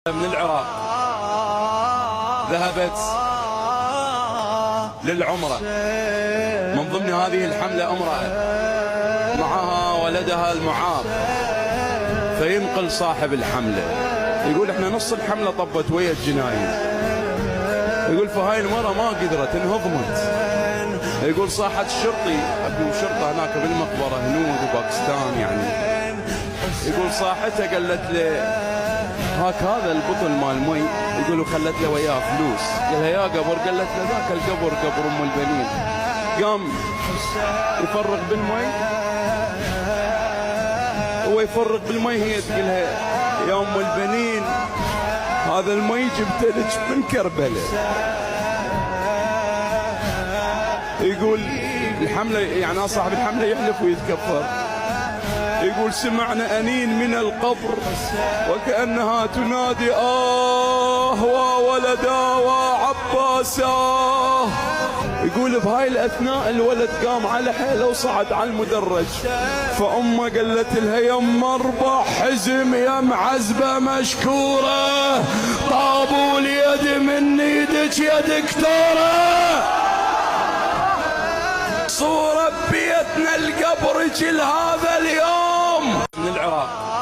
من العراق ذهبت للعمرة. من ضمن هذه الحملة امرأة معها ولدها المعاق، فينقل صاحب الحملة يقول احنا نص الحملة طبت ويا الجناين، يقول فهاي المرة ما قدرت انهضمت، يقول صاحت الشرطي ابو شرطة هناك بالمقبرة هنود وباكستان يعني، يقول صاحتها قالت له هاك هذا البطل مال مي، يقول وخلت له وياه فلوس، قال لها يا قبر، قالت له ذاك القبر قبر ام البنين. قام يفرغ بالمي، هو يفرغ بالمي هي تقولها يا ام البنين هذا المي جبته لك من كربلاء. يقول الحمله يعني صاحب الحمله يحلف ويتكفر، يقول سمعنا أنين من القبر وكأنها تنادي وولدا وعباسا. يقول بهاي الأثناء الولد قام على حيله وصعد على المدرج، فأمه قالت لها يم اربح حزم يا معزبة مشكورة، طابوا اليد من ايدك يا دكتورة، صورة بيتنا القبر جل هذا اليوم. من العراق